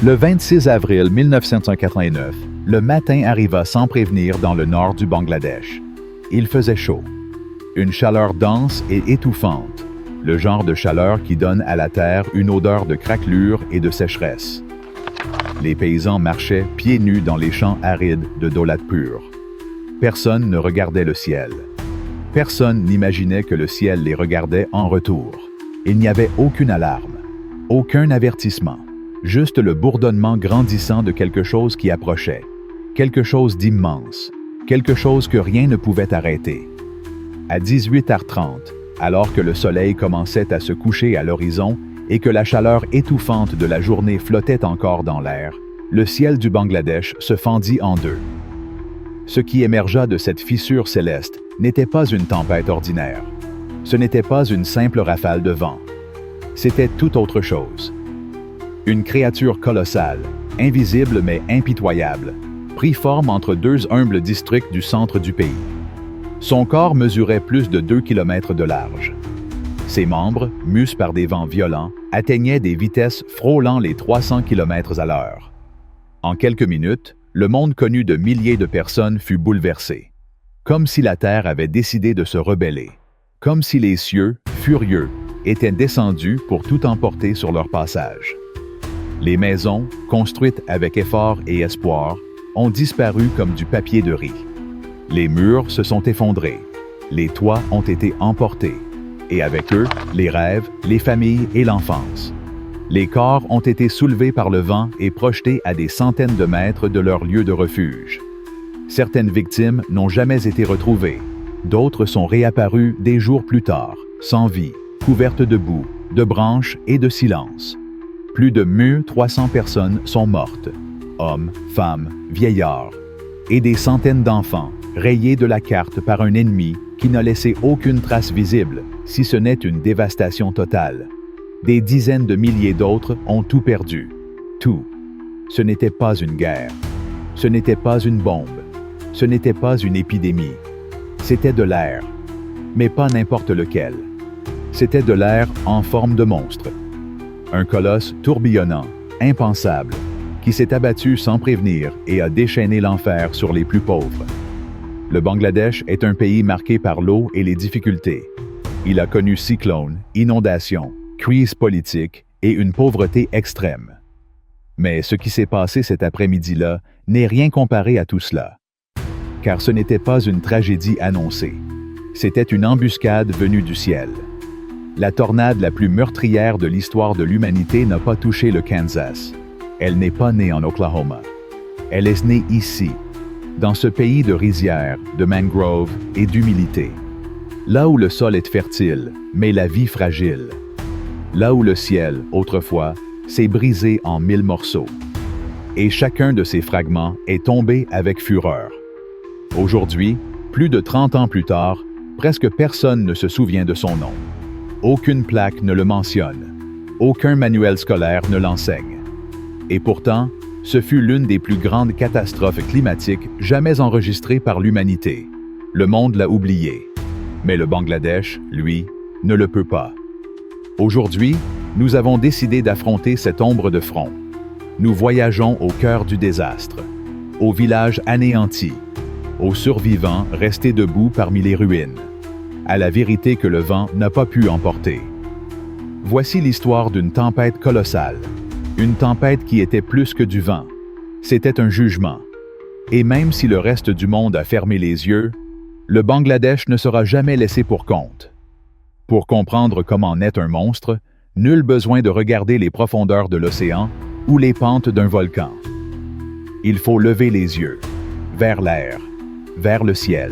Le 26 avril 1989, le matin arriva sans prévenir dans le nord du Bangladesh. Il faisait chaud. Une chaleur dense et étouffante, le genre de chaleur qui donne à la terre une odeur de craquelure et de sécheresse. Les paysans marchaient pieds nus dans les champs arides de Daulatpur. Personne ne regardait le ciel. Personne n'imaginait que le ciel les regardait en retour. Il n'y avait aucune alarme, aucun avertissement, juste le bourdonnement grandissant de quelque chose qui approchait, quelque chose d'immense, quelque chose que rien ne pouvait arrêter. À 18h30, alors que le soleil commençait à se coucher à l'horizon et que la chaleur étouffante de la journée flottait encore dans l'air, le ciel du Bangladesh se fendit en deux. Ce qui émergea de cette fissure céleste n'était pas une tempête ordinaire. Ce n'était pas une simple rafale de vent. C'était tout autre chose. Une créature colossale, invisible mais impitoyable, prit forme entre deux humbles districts du centre du pays. Son corps mesurait plus de 2 km de large. Ses membres, mus par des vents violents, atteignaient des vitesses frôlant les 300 km à l'heure. En quelques minutes, le monde connu de milliers de personnes fut bouleversé. Comme si la terre avait décidé de se rebeller. Comme si les cieux, furieux, étaient descendus pour tout emporter sur leur passage. Les maisons, construites avec effort et espoir, ont disparu comme du papier de riz. Les murs se sont effondrés, les toits ont été emportés, et avec eux, les rêves, les familles et l'enfance. Les corps ont été soulevés par le vent et projetés à des centaines de mètres de leur lieu de refuge. Certaines victimes n'ont jamais été retrouvées, d'autres sont réapparues des jours plus tard, sans vie, couvertes de boue, de branches et de silence. Plus de 1300 personnes sont mortes, hommes, femmes, vieillards, et des centaines d'enfants, rayés de la carte par un ennemi qui n'a laissé aucune trace visible, si ce n'est une dévastation totale. Des dizaines de milliers d'autres ont tout perdu. Tout. Ce n'était pas une guerre. Ce n'était pas une bombe. Ce n'était pas une épidémie. C'était de l'air. Mais pas n'importe lequel. C'était de l'air en forme de monstre. Un colosse tourbillonnant, impensable, qui s'est abattu sans prévenir et a déchaîné l'enfer sur les plus pauvres. Le Bangladesh est un pays marqué par l'eau et les difficultés. Il a connu cyclones, inondations, crises politiques et une pauvreté extrême. Mais ce qui s'est passé cet après-midi-là n'est rien comparé à tout cela. Car ce n'était pas une tragédie annoncée. C'était une embuscade venue du ciel. La tornade la plus meurtrière de l'histoire de l'humanité n'a pas touché le Kansas. Elle n'est pas née en Oklahoma. Elle est née ici, dans ce pays de rizières, de mangroves et d'humilité. Là où le sol est fertile, mais la vie fragile. Là où le ciel, autrefois, s'est brisé en 1000 morceaux. Et chacun de ces fragments est tombé avec fureur. Aujourd'hui, plus de 30 ans plus tard, presque personne ne se souvient de son nom. Aucune plaque ne le mentionne. Aucun manuel scolaire ne l'enseigne. Et pourtant, ce fut l'une des plus grandes catastrophes climatiques jamais enregistrées par l'humanité. Le monde l'a oublié. Mais le Bangladesh, lui, ne le peut pas. Aujourd'hui, nous avons décidé d'affronter cette ombre de front. Nous voyageons au cœur du désastre, au village anéanti, aux survivants restés debout parmi les ruines, à la vérité que le vent n'a pas pu emporter. Voici l'histoire d'une tempête colossale, une tempête qui était plus que du vent. C'était un jugement. Et même si le reste du monde a fermé les yeux, le Bangladesh ne sera jamais laissé pour compte. Pour comprendre comment naît un monstre, nul besoin de regarder les profondeurs de l'océan ou les pentes d'un volcan. Il faut lever les yeux, vers l'air, vers le ciel.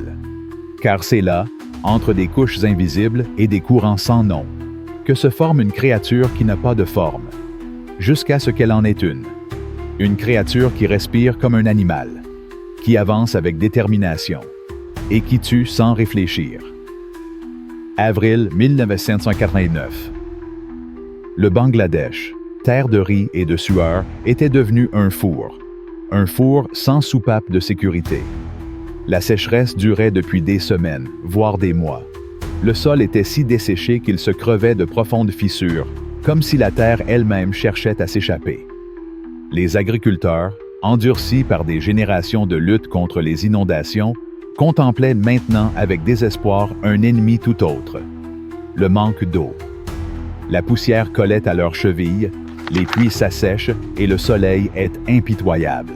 Car c'est là, entre des couches invisibles et des courants sans nom, que se forme une créature qui n'a pas de forme, jusqu'à ce qu'elle en ait une. Une créature qui respire comme un animal, qui avance avec détermination, et qui tue sans réfléchir. Avril 1989. Le Bangladesh, terre de riz et de sueur, était devenu un four sans soupape de sécurité. La sécheresse durait depuis des semaines, voire des mois. Le sol était si desséché qu'il se crevait de profondes fissures, comme si la terre elle-même cherchait à s'échapper. Les agriculteurs, endurcis par des générations de lutte contre les inondations, contemplaient maintenant avec désespoir un ennemi tout autre, le manque d'eau. La poussière collait à leurs chevilles, les pluies s'assèchent et le soleil est impitoyable.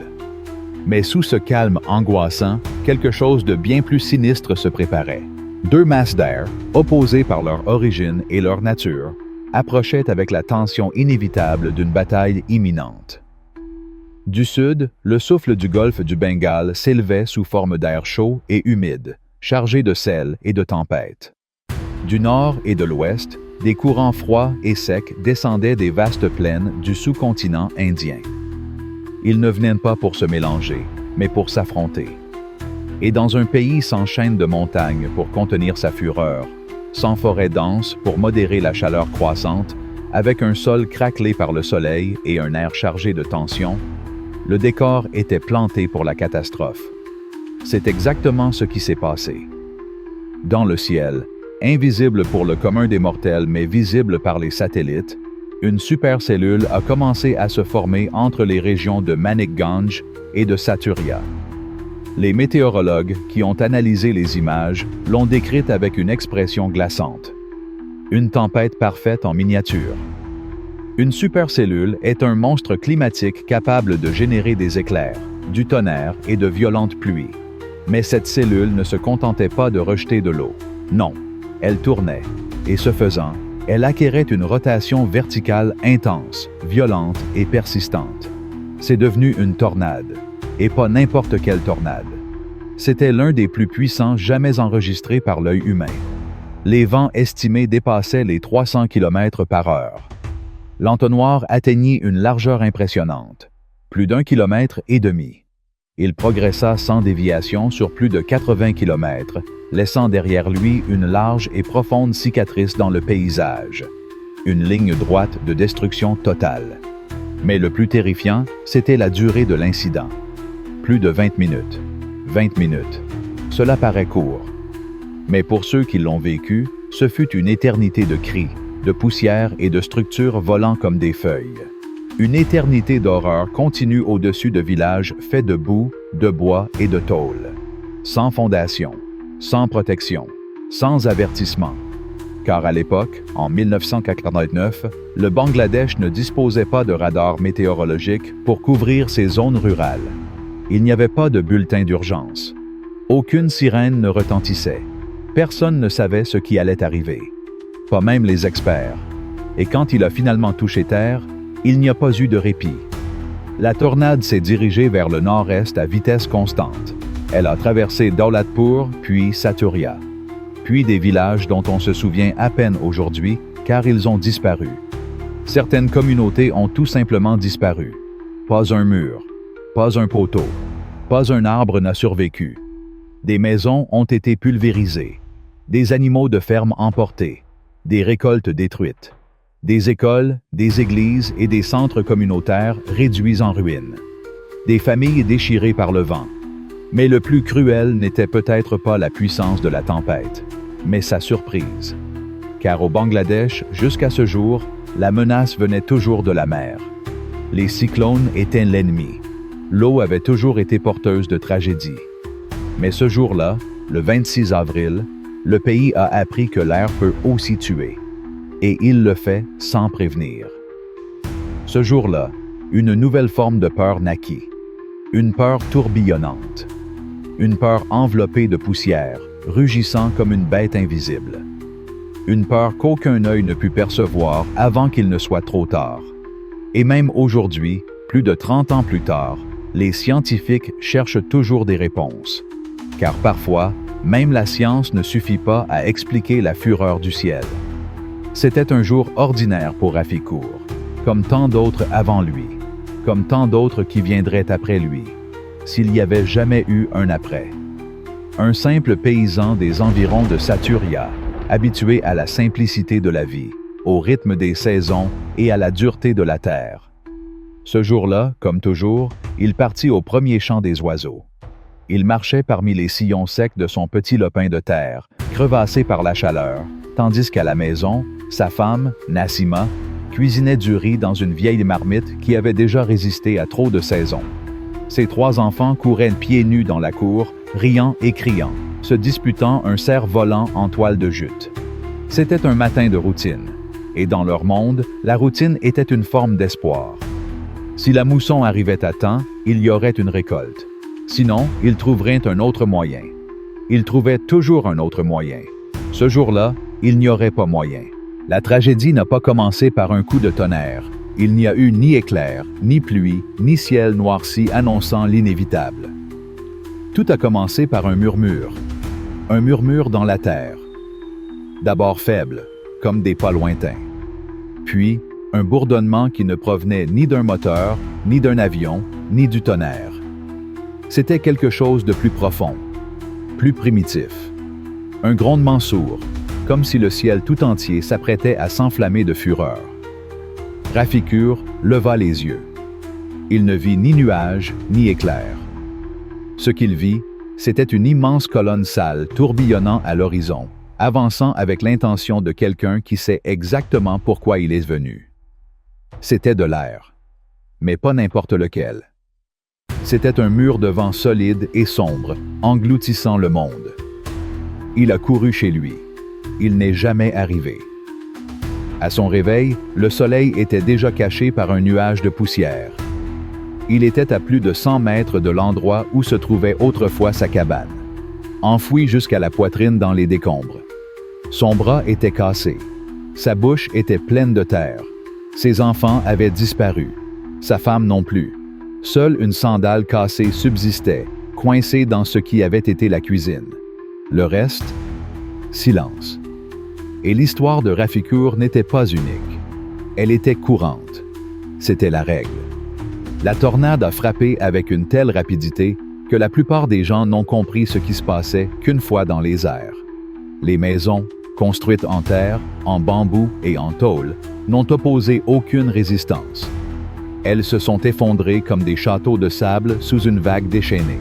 Mais sous ce calme angoissant, quelque chose de bien plus sinistre se préparait. Deux masses d'air, opposées par leur origine et leur nature, approchaient avec la tension inévitable d'une bataille imminente. Du sud, le souffle du golfe du Bengale s'élevait sous forme d'air chaud et humide, chargé de sel et de tempête. Du nord et de l'ouest, des courants froids et secs descendaient des vastes plaines du sous-continent indien. Ils ne venaient pas pour se mélanger, mais pour s'affronter. Et dans un pays sans chaîne de montagnes pour contenir sa fureur, sans forêt dense pour modérer la chaleur croissante, avec un sol craquelé par le soleil et un air chargé de tension, le décor était planté pour la catastrophe. C'est exactement ce qui s'est passé. Dans le ciel, invisible pour le commun des mortels mais visible par les satellites, une supercellule a commencé à se former entre les régions de Manikganj et de Saturia. Les météorologues qui ont analysé les images l'ont décrite avec une expression glaçante. Une tempête parfaite en miniature. Une supercellule est un monstre climatique capable de générer des éclairs, du tonnerre et de violentes pluies. Mais cette cellule ne se contentait pas de rejeter de l'eau. Non, elle tournait, et ce faisant, elle acquérait une rotation verticale intense, violente et persistante. C'est devenu une tornade, et pas n'importe quelle tornade. C'était l'un des plus puissants jamais enregistrés par l'œil humain. Les vents estimés dépassaient les 300 km/h. L'entonnoir atteignit une largeur impressionnante, plus d'1,5 km. Il progressa sans déviation sur plus de 80 km, laissant derrière lui une large et profonde cicatrice dans le paysage. Une ligne droite de destruction totale. Mais le plus terrifiant, c'était la durée de l'incident. Plus de 20 minutes. 20 minutes. Cela paraît court. Mais pour ceux qui l'ont vécu, ce fut une éternité de cris, de poussière et de structures volant comme des feuilles. Une éternité d'horreur continue au-dessus de villages faits de boue, de bois et de tôle. Sans fondation, sans protection, sans avertissement. Car à l'époque, en 1989, le Bangladesh ne disposait pas de radars météorologiques pour couvrir ses zones rurales. Il n'y avait pas de bulletin d'urgence. Aucune sirène ne retentissait. Personne ne savait ce qui allait arriver. Pas même les experts. Et quand il a finalement touché terre, il n'y a pas eu de répit. La tornade s'est dirigée vers le nord-est à vitesse constante. Elle a traversé Daulatpur, puis Saturia. Puis des villages dont on se souvient à peine aujourd'hui, car ils ont disparu. Certaines communautés ont tout simplement disparu. Pas un mur, pas un poteau, pas un arbre n'a survécu. Des maisons ont été pulvérisées, des animaux de ferme emportés, des récoltes détruites, des écoles, des églises et des centres communautaires réduits en ruines, des familles déchirées par le vent. Mais le plus cruel n'était peut-être pas la puissance de la tempête, mais sa surprise. Car au Bangladesh, jusqu'à ce jour, la menace venait toujours de la mer. Les cyclones étaient l'ennemi. L'eau avait toujours été porteuse de tragédies. Mais ce jour-là, le 26 avril, le pays a appris que l'air peut aussi tuer. Et il le fait sans prévenir. Ce jour-là, une nouvelle forme de peur naquit. Une peur tourbillonnante. Une peur enveloppée de poussière, rugissant comme une bête invisible. Une peur qu'aucun œil ne put percevoir avant qu'il ne soit trop tard. Et même aujourd'hui, plus de 30 ans plus tard, les scientifiques cherchent toujours des réponses. Car parfois, même la science ne suffit pas à expliquer la fureur du ciel. C'était un jour ordinaire pour Rafikour, comme tant d'autres avant lui, comme tant d'autres qui viendraient après lui, s'il n'y avait jamais eu un après. Un simple paysan des environs de Saturia, habitué à la simplicité de la vie, au rythme des saisons et à la dureté de la terre. Ce jour-là, comme toujours, il partit au premier chant des oiseaux. Il marchait parmi les sillons secs de son petit lopin de terre, crevassé par la chaleur, tandis qu'à la maison, sa femme, Nassima, cuisinait du riz dans une vieille marmite qui avait déjà résisté à trop de saisons. Ses 3 enfants couraient pieds nus dans la cour, riant et criant, se disputant un cerf-volant en toile de jute. C'était un matin de routine, et dans leur monde, la routine était une forme d'espoir. Si la mousson arrivait à temps, il y aurait une récolte. Sinon, ils trouveraient un autre moyen. Ils trouvaient toujours un autre moyen. Ce jour-là, il n'y aurait pas moyen. La tragédie n'a pas commencé par un coup de tonnerre. Il n'y a eu ni éclair, ni pluie, ni ciel noirci annonçant l'inévitable. Tout a commencé par un murmure dans la terre. D'abord faible, comme des pas lointains. Puis, un bourdonnement qui ne provenait ni d'un moteur, ni d'un avion, ni du tonnerre. C'était quelque chose de plus profond, plus primitif. Un grondement sourd, comme si le ciel tout entier s'apprêtait à s'enflammer de fureur. Raficure leva les yeux. Il ne vit ni nuage, ni éclair. Ce qu'il vit, c'était une immense colonne sale tourbillonnant à l'horizon, avançant avec l'intention de quelqu'un qui sait exactement pourquoi il est venu. C'était de l'air, mais pas n'importe lequel. C'était un mur de vent solide et sombre, engloutissant le monde. Il a couru chez lui. Il n'est jamais arrivé. À son réveil, le soleil était déjà caché par un nuage de poussière. Il était à plus de 100 mètres de l'endroit où se trouvait autrefois sa cabane, enfoui jusqu'à la poitrine dans les décombres. Son bras était cassé. Sa bouche était pleine de terre. Ses enfants avaient disparu. Sa femme non plus. Seule une sandale cassée subsistait, coincée dans ce qui avait été la cuisine. Le reste, silence. Et l'histoire de Raficure n'était pas unique. Elle était courante. C'était la règle. La tornade a frappé avec une telle rapidité que la plupart des gens n'ont compris ce qui se passait qu'une fois dans les airs. Les maisons, construites en terre, en bambou et en tôle, n'ont opposé aucune résistance. Elles se sont effondrées comme des châteaux de sable sous une vague déchaînée.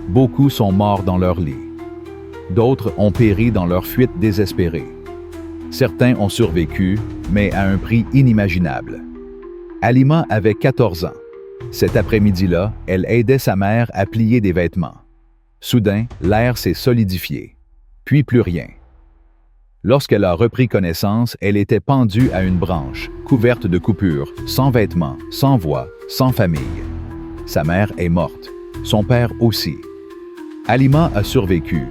Beaucoup sont morts dans leur lit. D'autres ont péri dans leur fuite désespérée. Certains ont survécu, mais à un prix inimaginable. Halima avait 14 ans. Cet après-midi-là, elle aidait sa mère à plier des vêtements. Soudain, l'air s'est solidifié. Puis plus rien. Lorsqu'elle a repris connaissance, elle était pendue à une branche, couverte de coupures, sans vêtements, sans voix, sans famille. Sa mère est morte. Son père aussi. Halima a survécu,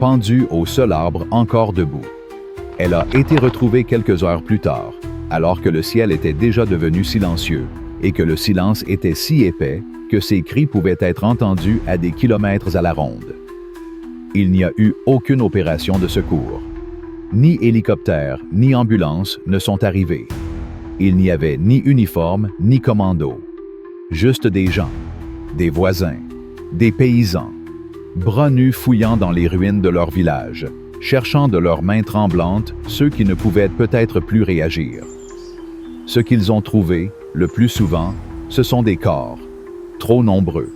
pendue au seul arbre encore debout. Elle a été retrouvée quelques heures plus tard, alors que le ciel était déjà devenu silencieux et que le silence était si épais que ses cris pouvaient être entendus à des kilomètres à la ronde. Il n'y a eu aucune opération de secours. Ni hélicoptère, ni ambulance ne sont arrivés. Il n'y avait ni uniforme, ni commando. Juste des gens, des voisins, des paysans, bras nus fouillant dans les ruines de leur village, cherchant de leurs mains tremblantes ceux qui ne pouvaient peut-être plus réagir. Ce qu'ils ont trouvé, le plus souvent, ce sont des corps, trop nombreux.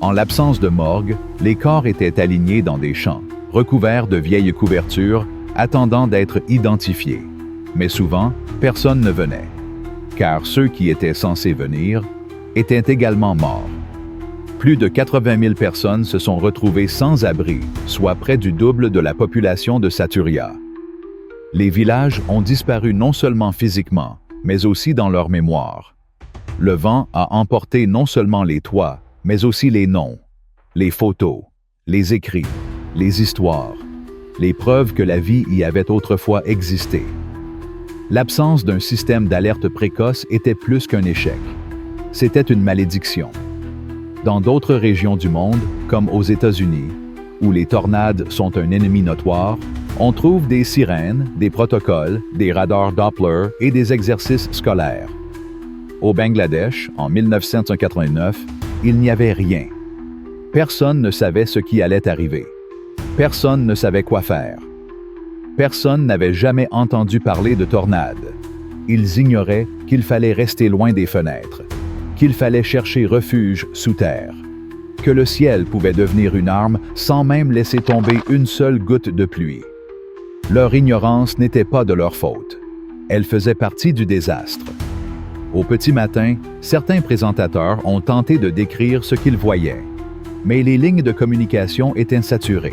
En l'absence de morgue, les corps étaient alignés dans des champs, recouverts de vieilles couvertures, attendant d'être identifiés. Mais souvent, personne ne venait, car ceux qui étaient censés venir étaient également morts. Plus de 80 000 personnes se sont retrouvées sans abri, soit près du double de la population de Saturia. Les villages ont disparu non seulement physiquement, mais aussi dans leur mémoire. Le vent a emporté non seulement les toits, mais aussi les noms, les photos, les écrits, les histoires, les preuves que la vie y avait autrefois existé. L'absence d'un système d'alerte précoce était plus qu'un échec. C'était une malédiction. Dans d'autres régions du monde, comme aux États-Unis, où les tornades sont un ennemi notoire, on trouve des sirènes, des protocoles, des radars Doppler et des exercices scolaires. Au Bangladesh, en 1989, il n'y avait rien. Personne ne savait ce qui allait arriver. Personne ne savait quoi faire. Personne n'avait jamais entendu parler de tornades. Ils ignoraient qu'il fallait rester loin des fenêtres, qu'il fallait chercher refuge sous terre, que le ciel pouvait devenir une arme sans même laisser tomber une seule goutte de pluie. Leur ignorance n'était pas de leur faute. Elle faisait partie du désastre. Au petit matin, certains présentateurs ont tenté de décrire ce qu'ils voyaient. Mais les lignes de communication étaient saturées.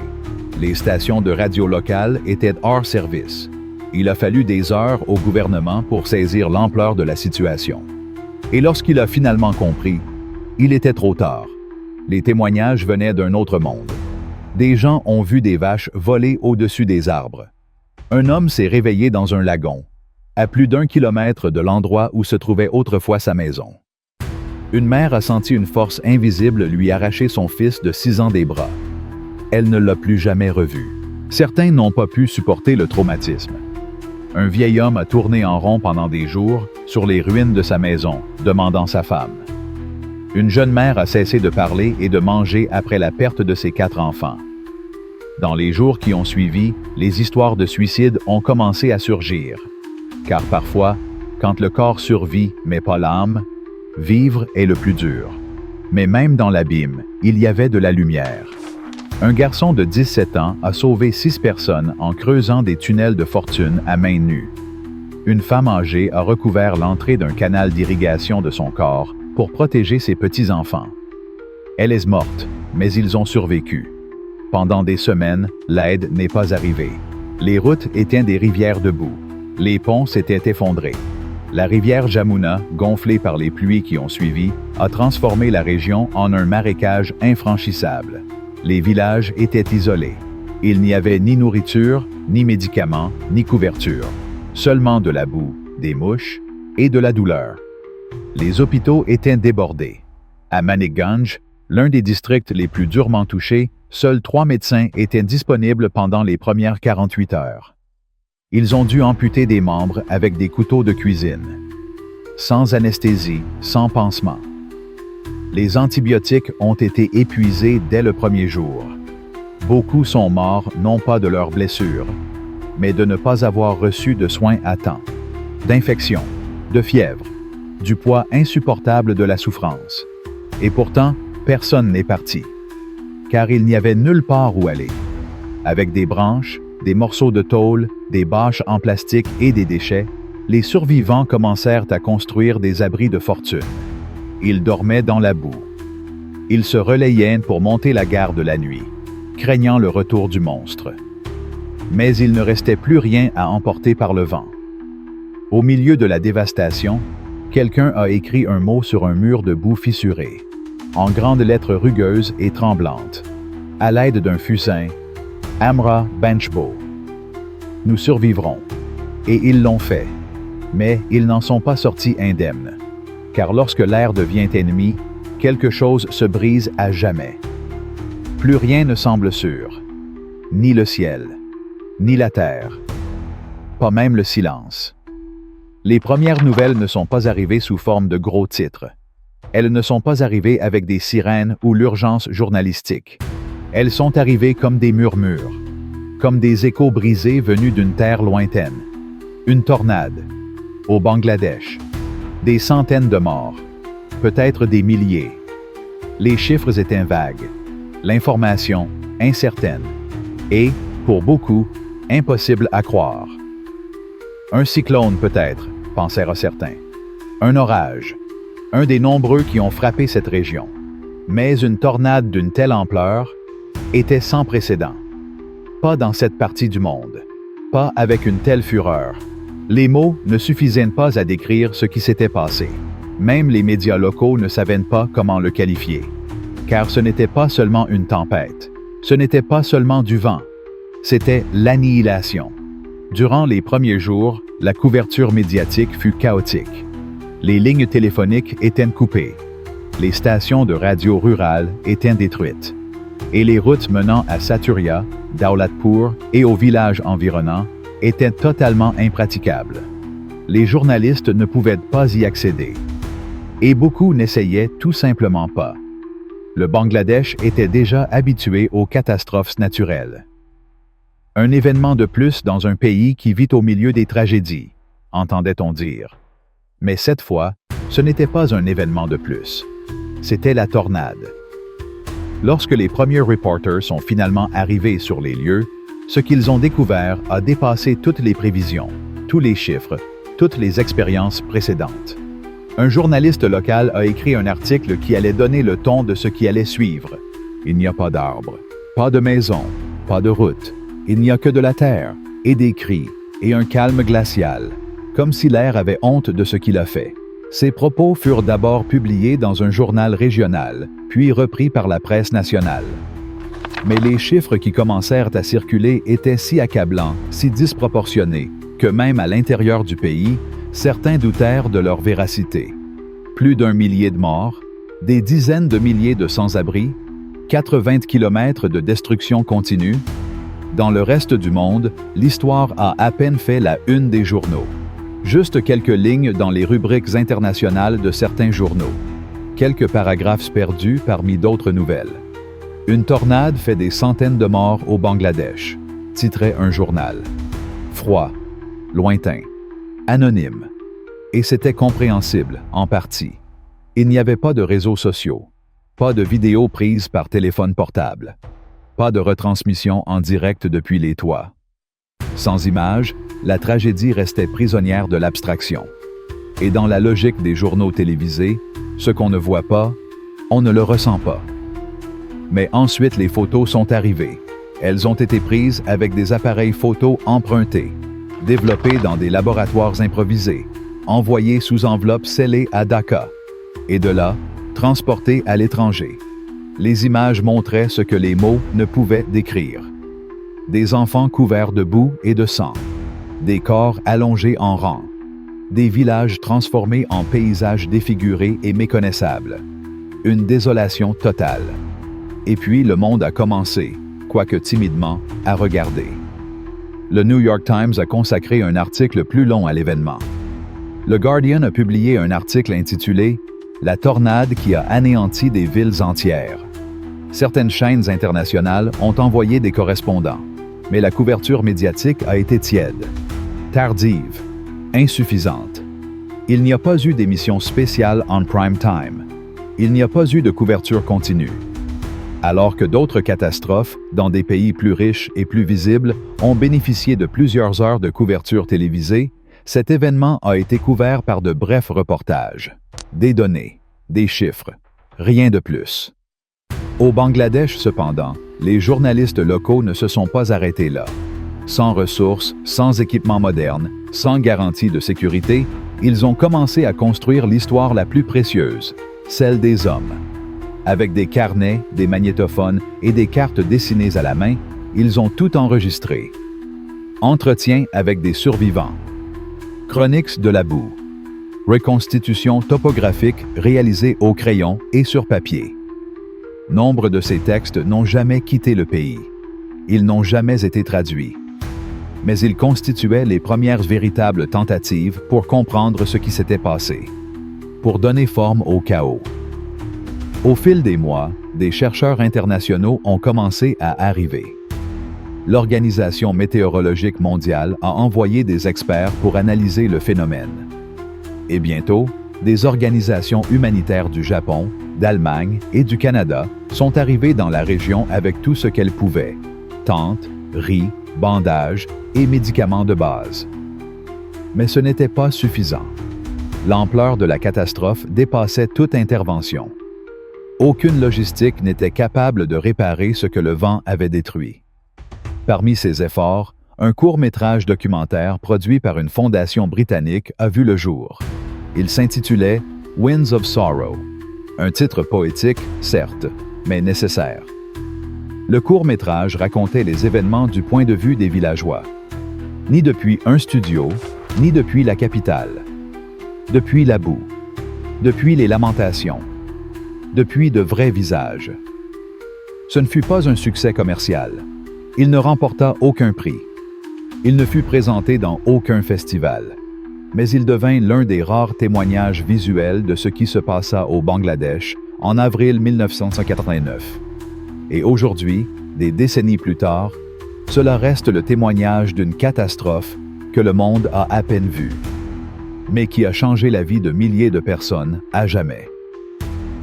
Les stations de radio locales étaient hors service. Il a fallu des heures au gouvernement pour saisir l'ampleur de la situation. Et lorsqu'il a finalement compris, il était trop tard. Les témoignages venaient d'un autre monde. Des gens ont vu des vaches voler au-dessus des arbres. Un homme s'est réveillé dans un lagon, à plus d'1 kilomètre de l'endroit où se trouvait autrefois sa maison. Une mère a senti une force invisible lui arracher son fils de 6 ans des bras. Elle ne l'a plus jamais revu. Certains n'ont pas pu supporter le traumatisme. Un vieil homme a tourné en rond pendant des jours sur les ruines de sa maison, demandant sa femme. Une jeune mère a cessé de parler et de manger après la perte de ses 4 enfants. Dans les jours qui ont suivi, les histoires de suicide ont commencé à surgir. Car parfois, quand le corps survit mais pas l'âme, vivre est le plus dur. Mais même dans l'abîme, il y avait de la lumière. Un garçon de 17 ans a sauvé 6 personnes en creusant des tunnels de fortune à main nue. Une femme âgée a recouvert l'entrée d'un canal d'irrigation de son corps pour protéger ses petits-enfants. Elle est morte, mais ils ont survécu. Pendant des semaines, l'aide n'est pas arrivée. Les routes étaient des rivières de boue. Les ponts s'étaient effondrés. La rivière Jamuna, gonflée par les pluies qui ont suivi, a transformé la région en un marécage infranchissable. Les villages étaient isolés. Il n'y avait ni nourriture, ni médicaments, ni couverture. Seulement de la boue, des mouches et de la douleur. Les hôpitaux étaient débordés. À Manikganj, l'un des districts les plus durement touchés, seuls 3 médecins étaient disponibles pendant les premières 48 heures. Ils ont dû amputer des membres avec des couteaux de cuisine. Sans anesthésie, sans pansement. Les antibiotiques ont été épuisés dès le premier jour. Beaucoup sont morts non pas de leurs blessures, mais de ne pas avoir reçu de soins à temps, d'infections, de fièvre, du poids insupportable de la souffrance. Et pourtant, personne n'est parti, car il n'y avait nulle part où aller. Avec des branches, des morceaux de tôle, des bâches en plastique et des déchets, les survivants commencèrent à construire des abris de fortune. Ils dormaient dans la boue. Ils se relayaient pour monter la garde la nuit, craignant le retour du monstre. Mais il ne restait plus rien à emporter par le vent. Au milieu de la dévastation, quelqu'un a écrit un mot sur un mur de boue fissuré, en grandes lettres rugueuses et tremblantes, à l'aide d'un fusain, Amra Benchbo. Nous survivrons. Et ils l'ont fait. Mais ils n'en sont pas sortis indemnes. Car lorsque l'air devient ennemi, quelque chose se brise à jamais. Plus rien ne semble sûr. Ni le ciel, ni la terre. Pas même le silence. Les premières nouvelles ne sont pas arrivées sous forme de gros titres. Elles ne sont pas arrivées avec des sirènes ou l'urgence journalistique. Elles sont arrivées comme des murmures, comme des échos brisés venus d'une terre lointaine. Une tornade, au Bangladesh. Des centaines de morts, peut-être des milliers. Les chiffres étaient vagues, l'information incertaine et, pour beaucoup, impossible à croire. Un cyclone peut-être, pensèrent certains. Un orage, un des nombreux qui ont frappé cette région. Mais une tornade d'une telle ampleur était sans précédent. Pas dans cette partie du monde. Pas avec une telle fureur. Les mots ne suffisaient pas à décrire ce qui s'était passé. Même les médias locaux ne savaient pas comment le qualifier. Car ce n'était pas seulement une tempête. Ce n'était pas seulement du vent. C'était l'annihilation. Durant les premiers jours, la couverture médiatique fut chaotique. Les lignes téléphoniques étaient coupées. Les stations de radio rurales étaient détruites. Et les routes menant à Saturia, Daulatpur et aux villages environnants étaient totalement impraticables. Les journalistes ne pouvaient pas y accéder. Et beaucoup n'essayaient tout simplement pas. Le Bangladesh était déjà habitué aux catastrophes naturelles. Un événement de plus dans un pays qui vit au milieu des tragédies, entendait-on dire. Mais cette fois, ce n'était pas un événement de plus. C'était la tornade. Lorsque les premiers reporters sont finalement arrivés sur les lieux, ce qu'ils ont découvert a dépassé toutes les prévisions, tous les chiffres, toutes les expériences précédentes. Un journaliste local a écrit un article qui allait donner le ton de ce qui allait suivre. Il n'y a pas d'arbres, pas de maisons, pas de route. Il n'y a que de la terre, et des cris, et un calme glacial, comme si l'air avait honte de ce qu'il a fait. Ces propos furent d'abord publiés dans un journal régional, puis repris par la presse nationale. Mais les chiffres qui commencèrent à circuler étaient si accablants, si disproportionnés, que même à l'intérieur du pays, certains doutèrent de leur véracité. Plus d'1 millier de morts, des dizaines de milliers de sans-abri, 80 kilomètres de destruction continue. Dans le reste du monde, l'histoire a à peine fait la une des journaux. Juste quelques lignes dans les rubriques internationales de certains journaux. Quelques paragraphes perdus parmi d'autres nouvelles. Une tornade fait des centaines de morts au Bangladesh, titrait un journal. Froid, lointain, anonyme. Et c'était compréhensible, en partie. Il n'y avait pas de réseaux sociaux, pas de vidéos prises par téléphone portable, pas de retransmission en direct depuis les toits. Sans images, la tragédie restait prisonnière de l'abstraction. Et dans la logique des journaux télévisés, ce qu'on ne voit pas, on ne le ressent pas. Mais ensuite, les photos sont arrivées. Elles ont été prises avec des appareils photo empruntés, développés dans des laboratoires improvisés, envoyés sous enveloppe scellée à Dhaka, et de là, transportés à l'étranger. Les images montraient ce que les mots ne pouvaient décrire. Des enfants couverts de boue et de sang, des corps allongés en rang, des villages transformés en paysages défigurés et méconnaissables. Une désolation totale. Et puis le monde a commencé, quoique timidement, à regarder. Le New York Times a consacré un article plus long à l'événement. Le Guardian a publié un article intitulé « La tornade qui a anéanti des villes entières ». Certaines chaînes internationales ont envoyé des correspondants, mais la couverture médiatique a été tiède, tardive, insuffisante. Il n'y a pas eu d'émission spéciale en prime time. Il n'y a pas eu de couverture continue. Alors que d'autres catastrophes, dans des pays plus riches et plus visibles, ont bénéficié de plusieurs heures de couverture télévisée, cet événement a été couvert par de brefs reportages. Des données, des chiffres, rien de plus. Au Bangladesh, cependant, les journalistes locaux ne se sont pas arrêtés là. Sans ressources, sans équipement moderne, sans garantie de sécurité, ils ont commencé à construire l'histoire la plus précieuse, celle des hommes. Avec des carnets, des magnétophones et des cartes dessinées à la main, ils ont tout enregistré. Entretien avec des survivants. Chroniques de la boue. Reconstitution topographique réalisée au crayon et sur papier. Nombre de ces textes n'ont jamais quitté le pays. Ils n'ont jamais été traduits. Mais ils constituaient les premières véritables tentatives pour comprendre ce qui s'était passé, pour donner forme au chaos. Au fil des mois, des chercheurs internationaux ont commencé à arriver. L'Organisation météorologique mondiale a envoyé des experts pour analyser le phénomène. Et bientôt, des organisations humanitaires du Japon, d'Allemagne et du Canada sont arrivées dans la région avec tout ce qu'elles pouvaient: tentes, riz, bandages et médicaments de base. Mais ce n'était pas suffisant. L'ampleur de la catastrophe dépassait toute intervention. Aucune logistique n'était capable de réparer ce que le vent avait détruit. Parmi ces efforts, un court-métrage documentaire produit par une fondation britannique a vu le jour. Il s'intitulait « Winds of Sorrow », un titre poétique, certes, mais nécessaire. Le court-métrage racontait les événements du point de vue des villageois. Ni depuis un studio, ni depuis la capitale. Depuis la boue. Depuis les lamentations. Depuis de vrais visages. Ce ne fut pas un succès commercial. Il ne remporta aucun prix. Il ne fut présenté dans aucun festival. Mais il devint l'un des rares témoignages visuels de ce qui se passa au Bangladesh en avril 1989. Et aujourd'hui, des décennies plus tard, cela reste le témoignage d'une catastrophe que le monde a à peine vue, mais qui a changé la vie de milliers de personnes à jamais.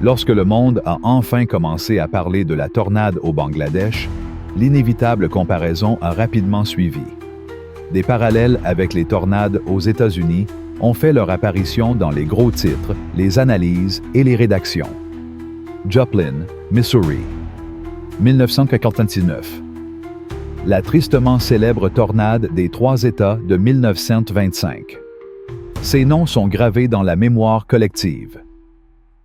Lorsque le monde a enfin commencé à parler de la tornade au Bangladesh, l'inévitable comparaison a rapidement suivi. Des parallèles avec les tornades aux États-Unis ont fait leur apparition dans les gros titres, les analyses et les rédactions. Joplin, Missouri, 1949. La tristement célèbre tornade des Trois États de 1925. Ces noms sont gravés dans la mémoire collective.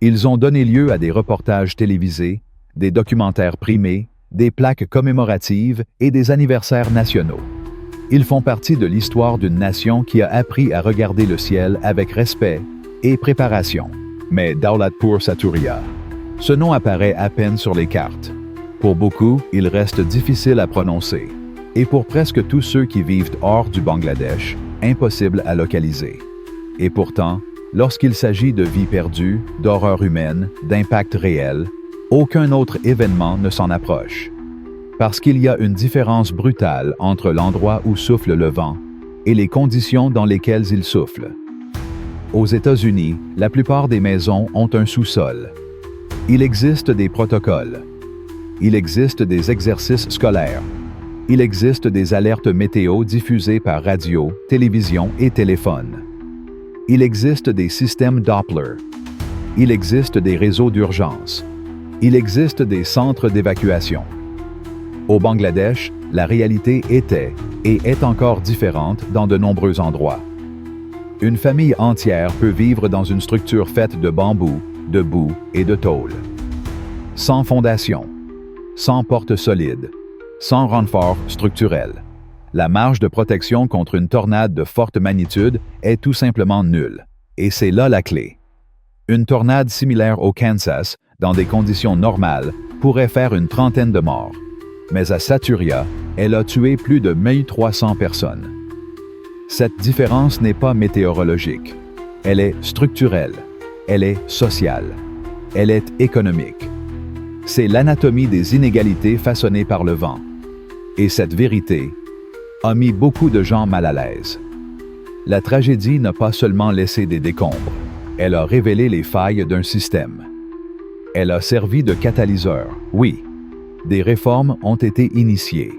Ils ont donné lieu à des reportages télévisés, des documentaires primés, des plaques commémoratives et des anniversaires nationaux. Ils font partie de l'histoire d'une nation qui a appris à regarder le ciel avec respect et préparation. Mais Daulatpur Saturia, ce nom apparaît à peine sur les cartes. Pour beaucoup, il reste difficile à prononcer. Et pour presque tous ceux qui vivent hors du Bangladesh, impossible à localiser. Et pourtant, lorsqu'il s'agit de vies perdues, d'horreurs humaines, d'impact réel, aucun autre événement ne s'en approche. Parce qu'il y a une différence brutale entre l'endroit où souffle le vent et les conditions dans lesquelles il souffle. Aux États-Unis, la plupart des maisons ont un sous-sol. Il existe des protocoles. Il existe des exercices scolaires. Il existe des alertes météo diffusées par radio, télévision et téléphone. Il existe des systèmes Doppler. Il existe des réseaux d'urgence. Il existe des centres d'évacuation. Au Bangladesh, la réalité était et est encore différente dans de nombreux endroits. Une famille entière peut vivre dans une structure faite de bambou, de boue et de tôle. Sans fondation, sans porte solide, sans renfort structurel. La marge de protection contre une tornade de forte magnitude est tout simplement nulle. Et c'est là la clé. Une tornade similaire au Kansas, dans des conditions normales, pourrait faire une trentaine de morts. Mais à Saturia, elle a tué plus de 1300 personnes. Cette différence n'est pas météorologique. Elle est structurelle. Elle est sociale. Elle est économique. C'est l'anatomie des inégalités façonnées par le vent. Et cette vérité a mis beaucoup de gens mal à l'aise. La tragédie n'a pas seulement laissé des décombres, elle a révélé les failles d'un système. Elle a servi de catalyseur, oui. Des réformes ont été initiées.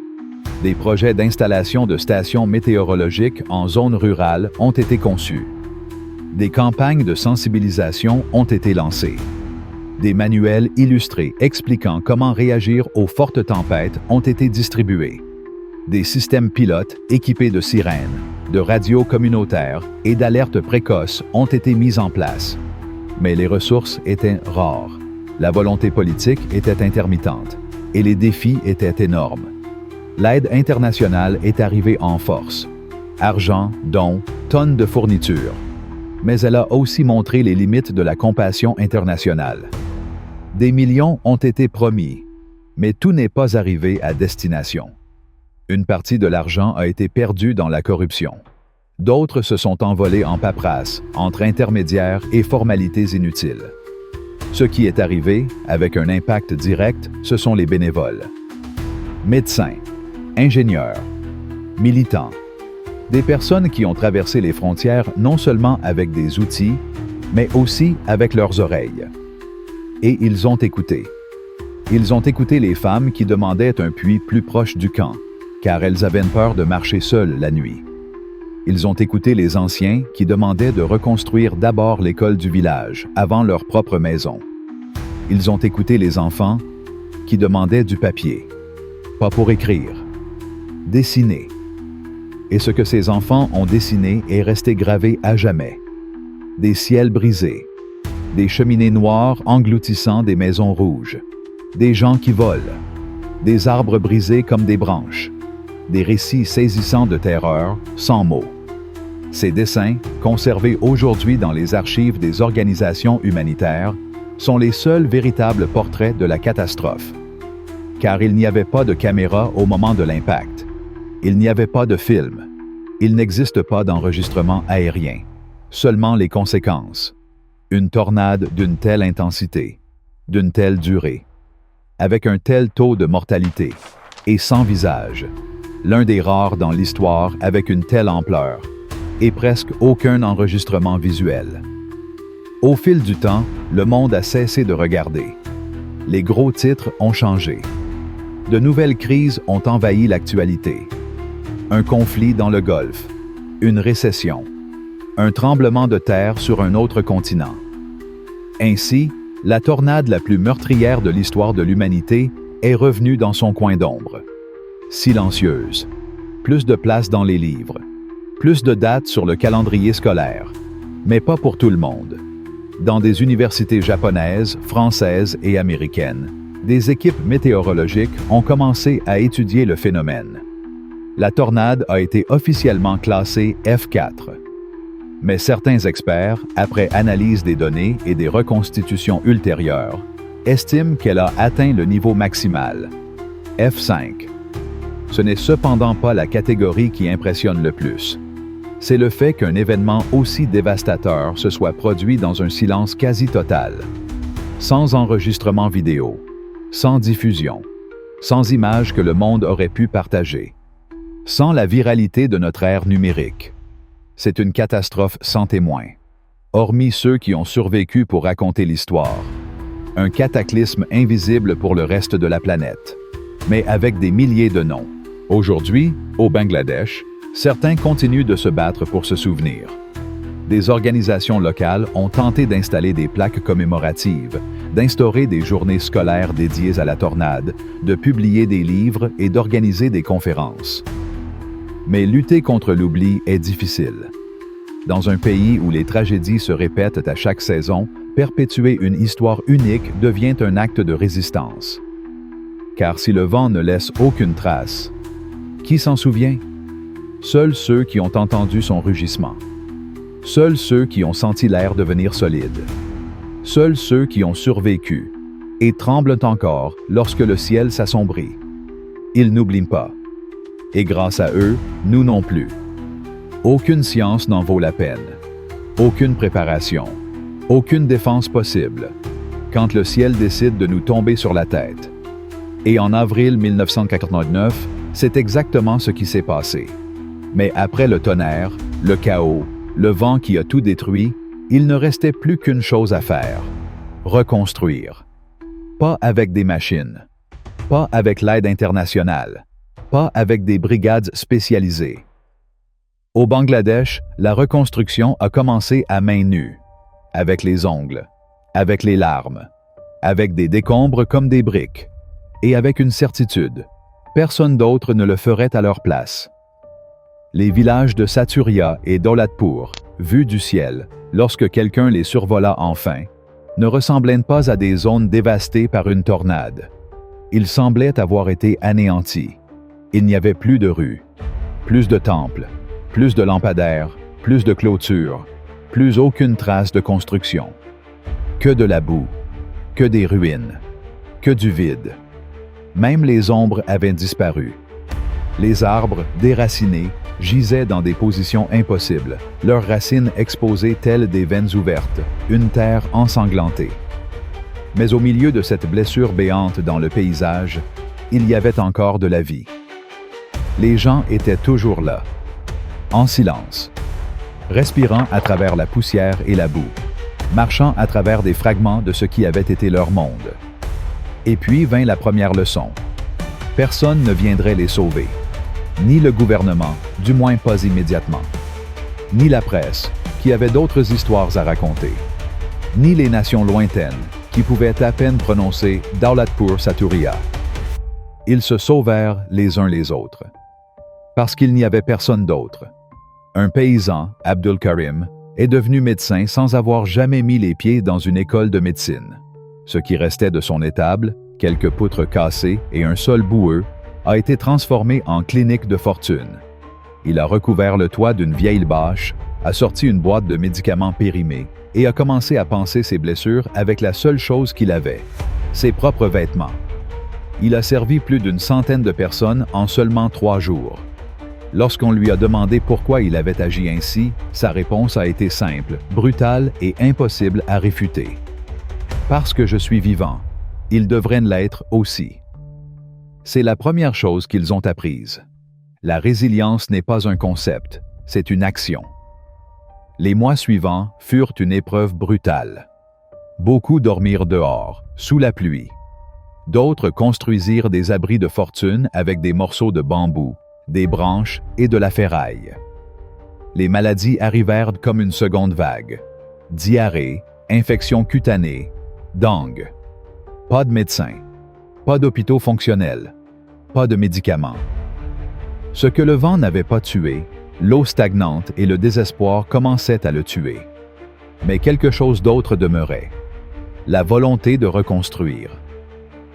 Des projets d'installation de stations météorologiques en zone rurale ont été conçus. Des campagnes de sensibilisation ont été lancées. Des manuels illustrés expliquant comment réagir aux fortes tempêtes ont été distribués. Des systèmes pilotes équipés de sirènes, de radios communautaires et d'alertes précoces ont été mis en place. Mais les ressources étaient rares, la volonté politique était intermittente et les défis étaient énormes. L'aide internationale est arrivée en force. Argent, dons, tonnes de fournitures. Mais elle a aussi montré les limites de la compassion internationale. Des millions ont été promis, mais tout n'est pas arrivé à destination. Une partie de l'argent a été perdue dans la corruption. D'autres se sont envolés en paperasse, entre intermédiaires et formalités inutiles. Ce qui est arrivé, avec un impact direct, ce sont les bénévoles. Médecins, ingénieurs, militants. Des personnes qui ont traversé les frontières non seulement avec des outils, mais aussi avec leurs oreilles. Et ils ont écouté. Ils ont écouté les femmes qui demandaient un puits plus proche du camp, car elles avaient peur de marcher seules la nuit. Ils ont écouté les anciens qui demandaient de reconstruire d'abord l'école du village, avant leur propre maison. Ils ont écouté les enfants qui demandaient du papier, pas pour écrire, dessiner. Et ce que ces enfants ont dessiné est resté gravé à jamais. Des ciels brisés, des cheminées noires engloutissant des maisons rouges, des gens qui volent, des arbres brisés comme des branches, des récits saisissants de terreur, sans mots. Ces dessins, conservés aujourd'hui dans les archives des organisations humanitaires, sont les seuls véritables portraits de la catastrophe. Car il n'y avait pas de caméra au moment de l'impact. Il n'y avait pas de film. Il n'existe pas d'enregistrement aérien. Seulement les conséquences. Une tornade d'une telle intensité, d'une telle durée, avec un tel taux de mortalité, et sans visage. L'un des rares dans l'histoire avec une telle ampleur, et presque aucun enregistrement visuel. Au fil du temps, le monde a cessé de regarder. Les gros titres ont changé. De nouvelles crises ont envahi l'actualité. Un conflit dans le Golfe, une récession, un tremblement de terre sur un autre continent. Ainsi, la tornade la plus meurtrière de l'histoire de l'humanité est revenue dans son coin d'ombre. Silencieuse. Plus de place dans les livres. Plus de dates sur le calendrier scolaire. Mais pas pour tout le monde. Dans des universités japonaises, françaises et américaines, des équipes météorologiques ont commencé à étudier le phénomène. La tornade a été officiellement classée F4. Mais certains experts, après analyse des données et des reconstitutions ultérieures, estiment qu'elle a atteint le niveau maximal, F5. Ce n'est cependant pas la catégorie qui impressionne le plus. C'est le fait qu'un événement aussi dévastateur se soit produit dans un silence quasi total, sans enregistrement vidéo, sans diffusion, sans images que le monde aurait pu partager, sans la viralité de notre ère numérique. C'est une catastrophe sans témoin, hormis ceux qui ont survécu pour raconter l'histoire. Un cataclysme invisible pour le reste de la planète, mais avec des milliers de noms. Aujourd'hui, au Bangladesh, certains continuent de se battre pour se souvenir. Des organisations locales ont tenté d'installer des plaques commémoratives, d'instaurer des journées scolaires dédiées à la tornade, de publier des livres et d'organiser des conférences. Mais lutter contre l'oubli est difficile. Dans un pays où les tragédies se répètent à chaque saison, perpétuer une histoire unique devient un acte de résistance. Car si le vent ne laisse aucune trace, qui s'en souvient? Seuls ceux qui ont entendu son rugissement. Seuls ceux qui ont senti l'air devenir solide. Seuls ceux qui ont survécu et tremblent encore lorsque le ciel s'assombrit. Ils n'oublient pas. Et grâce à eux, nous non plus. Aucune science n'en vaut la peine. Aucune préparation. Aucune défense possible. Quand le ciel décide de nous tomber sur la tête. Et en avril 1989, c'est exactement ce qui s'est passé. Mais après le tonnerre, le chaos, le vent qui a tout détruit, il ne restait plus qu'une chose à faire. Reconstruire. Pas avec des machines. Pas avec l'aide internationale. Pas avec des brigades spécialisées. Au Bangladesh, la reconstruction a commencé à main nue, avec les ongles, avec les larmes, avec des décombres comme des briques, et avec une certitude, personne d'autre ne le ferait à leur place. Les villages de Saturia et d'Auladpur, vus du ciel, lorsque quelqu'un les survola enfin, ne ressemblaient pas à des zones dévastées par une tornade. Ils semblaient avoir été anéantis. Il n'y avait plus de rues, plus de temples, plus de lampadaires, plus de clôtures, plus aucune trace de construction. Que de la boue, que des ruines, que du vide. Même les ombres avaient disparu. Les arbres, déracinés, gisaient dans des positions impossibles, leurs racines exposées telles des veines ouvertes, une terre ensanglantée. Mais au milieu de cette blessure béante dans le paysage, il y avait encore de la vie. Les gens étaient toujours là, en silence, respirant à travers la poussière et la boue, marchant à travers des fragments de ce qui avait été leur monde. Et puis vint la première leçon. Personne ne viendrait les sauver. Ni le gouvernement, du moins pas immédiatement. Ni la presse, qui avait d'autres histoires à raconter. Ni les nations lointaines, qui pouvaient à peine prononcer Daulatpur Saturia. Ils se sauvèrent les uns les autres. Parce qu'il n'y avait personne d'autre. Un paysan, Abdul Karim, est devenu médecin sans avoir jamais mis les pieds dans une école de médecine. Ce qui restait de son étable, quelques poutres cassées et un sol boueux, a été transformé en clinique de fortune. Il a recouvert le toit d'une vieille bâche, a sorti une boîte de médicaments périmés et a commencé à panser ses blessures avec la seule chose qu'il avait, ses propres vêtements. Il a servi plus d'une centaine de personnes en seulement 3 jours. Lorsqu'on lui a demandé pourquoi il avait agi ainsi, sa réponse a été simple, brutale et impossible à réfuter. Parce que je suis vivant, ils devraient l'être aussi. C'est la première chose qu'ils ont apprise. La résilience n'est pas un concept, c'est une action. Les mois suivants furent une épreuve brutale. Beaucoup dormirent dehors, sous la pluie. D'autres construisirent des abris de fortune avec des morceaux de bambou, des branches et de la ferraille. les maladies arrivèrent comme une seconde vague. Diarrhée, infection cutanée, dengue. Pas de médecins, pas d'hôpitaux fonctionnels, pas de médicaments. Ce que le vent n'avait pas tué, l'eau stagnante et le désespoir commençaient à le tuer. Mais quelque chose d'autre demeurait. La volonté de reconstruire.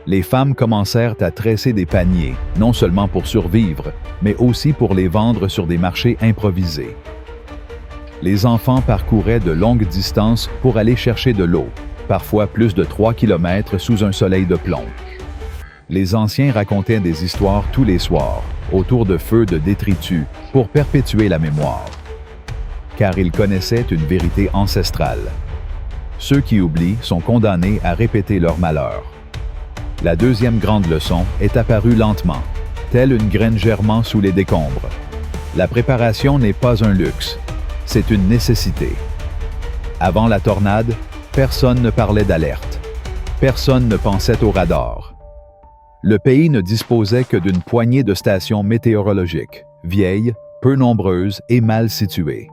Les femmes commencèrent à tresser des paniers, non seulement pour survivre, mais aussi pour les vendre sur des marchés improvisés. Les enfants parcouraient de longues distances pour aller chercher de l'eau, parfois plus de 3 kilomètres sous un soleil de plomb. Les anciens racontaient des histoires tous les soirs, autour de feux de détritus, pour perpétuer la mémoire. Car ils connaissaient une vérité ancestrale. Ceux qui oublient sont condamnés à répéter leur malheur. La deuxième grande leçon est apparue lentement, telle une graine germant sous les décombres. La préparation n'est pas un luxe, c'est une nécessité. Avant la tornade, personne ne parlait d'alerte. Personne ne pensait au radar. Le pays ne disposait que d'une poignée de stations météorologiques, vieilles, peu nombreuses et mal situées.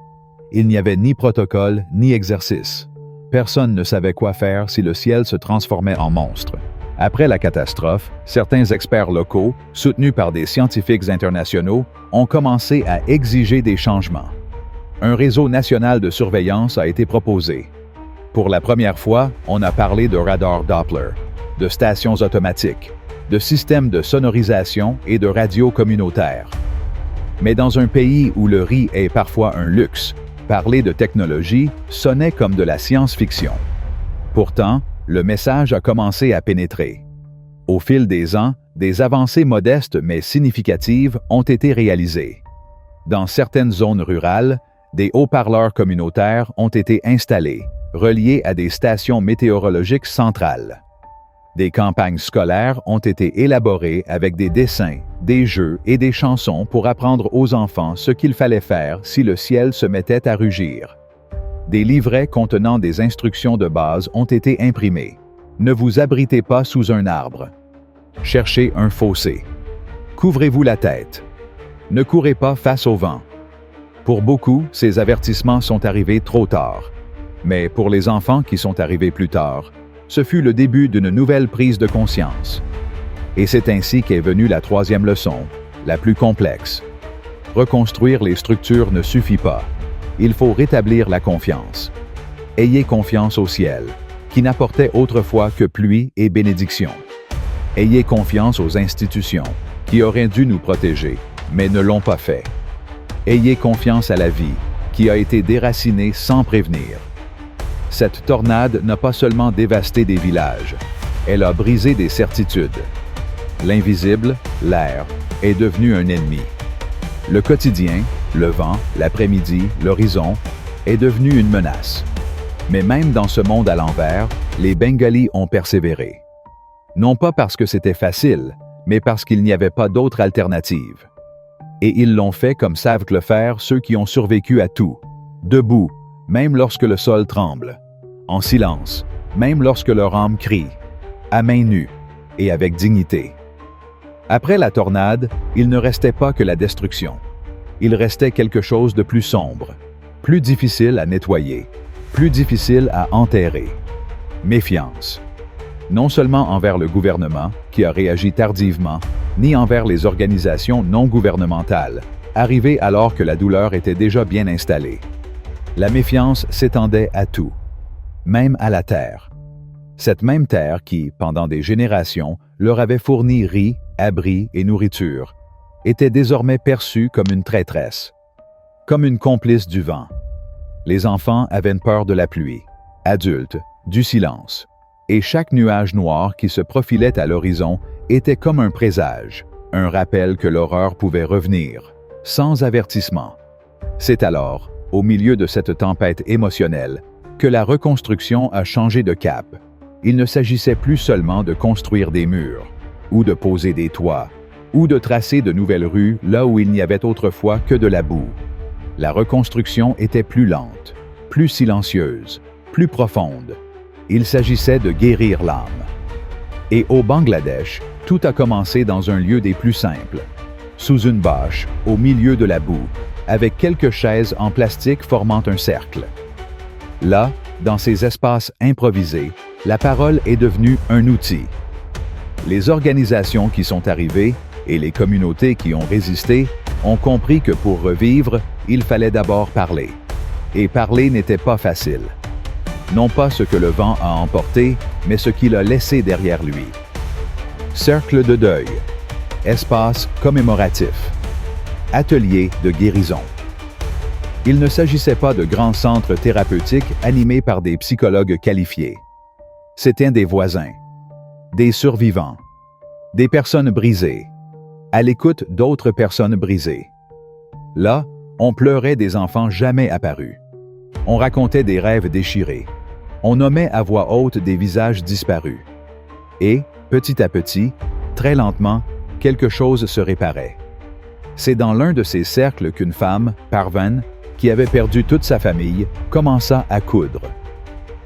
Il n'y avait ni protocole ni exercice. Personne ne savait quoi faire si le ciel se transformait en monstre. Après la catastrophe, certains experts locaux, soutenus par des scientifiques internationaux, ont commencé à exiger des changements. Un réseau national de surveillance a été proposé. Pour la première fois, on a parlé de radars Doppler, de stations automatiques, de systèmes de sonorisation et de radios communautaires. Mais dans un pays où le riz est parfois un luxe, parler de technologie sonnait comme de la science-fiction. Pourtant, le message a commencé à pénétrer. Au fil des ans, des avancées modestes mais significatives ont été réalisées. Dans certaines zones rurales, des haut-parleurs communautaires ont été installés, reliés à des stations météorologiques centrales. Des campagnes scolaires ont été élaborées avec des dessins, des jeux et des chansons pour apprendre aux enfants ce qu'il fallait faire si le ciel se mettait à rugir. Des livrets contenant des instructions de base ont été imprimés. Ne vous abritez pas sous un arbre. Cherchez un fossé. Couvrez-vous la tête. Ne courez pas face au vent. Pour beaucoup, ces avertissements sont arrivés trop tard. Mais pour les enfants qui sont arrivés plus tard, ce fut le début d'une nouvelle prise de conscience. Et c'est ainsi qu'est venue la troisième leçon, la plus complexe. Reconstruire les structures ne suffit pas. Il faut rétablir la confiance. Ayez confiance au ciel, qui n'apportait autrefois que pluie et bénédiction. Ayez confiance aux institutions, qui auraient dû nous protéger, mais ne l'ont pas fait. Ayez confiance à la vie, qui a été déracinée sans prévenir. Cette tornade n'a pas seulement dévasté des villages, elle a brisé des certitudes. L'invisible, l'air, est devenu un ennemi. Le quotidien, le vent, l'après-midi, l'horizon, est devenu une menace. Mais même dans ce monde à l'envers, les Bengalis ont persévéré. Non pas parce que c'était facile, mais parce qu'il n'y avait pas d'autre alternative. Et ils l'ont fait comme savent le faire ceux qui ont survécu à tout, debout, même lorsque le sol tremble, en silence, même lorsque leur âme crie, à main nue et avec dignité. Après la tornade, il ne restait pas que la destruction. Il restait quelque chose de plus sombre, plus difficile à nettoyer, plus difficile à enterrer. Méfiance. Non seulement envers le gouvernement, qui a réagi tardivement, ni envers les organisations non gouvernementales, arrivées alors que la douleur était déjà bien installée. La méfiance s'étendait à tout, même à la terre. Cette même terre qui, pendant des générations, leur avait fourni riz, abri et nourriture, était désormais perçue comme une traîtresse, comme une complice du vent. Les enfants avaient une peur de la pluie, adultes, du silence, et chaque nuage noir qui se profilait à l'horizon était comme un présage, un rappel que l'horreur pouvait revenir, sans avertissement. C'est alors, au milieu de cette tempête émotionnelle, que la reconstruction a changé de cap. Il ne s'agissait plus seulement de construire des murs, ou de poser des toits, ou de tracer de nouvelles rues là où il n'y avait autrefois que de la boue. La reconstruction était plus lente, plus silencieuse, plus profonde. Il s'agissait de guérir l'âme. Et au Bangladesh, tout a commencé dans un lieu des plus simples, sous une bâche, au milieu de la boue, avec quelques chaises en plastique formant un cercle. Là, dans ces espaces improvisés, la parole est devenue un outil. Les organisations qui sont arrivées et les communautés qui ont résisté ont compris que pour revivre, il fallait d'abord parler. Et parler n'était pas facile. Non pas ce que le vent a emporté, mais ce qu'il a laissé derrière lui. Cercle de deuil, espace commémoratif, atelier de guérison. Il ne s'agissait pas de grands centres thérapeutiques animés par des psychologues qualifiés. C'étaient des voisins, des survivants, des personnes brisées, à l'écoute d'autres personnes brisées. Là, on pleurait des enfants jamais apparus. On racontait des rêves déchirés. On nommait à voix haute des visages disparus. Et, petit à petit, très lentement, quelque chose se réparait. C'est dans l'un de ces cercles qu'une femme, Parveen, qui avait perdu toute sa famille, commença à coudre.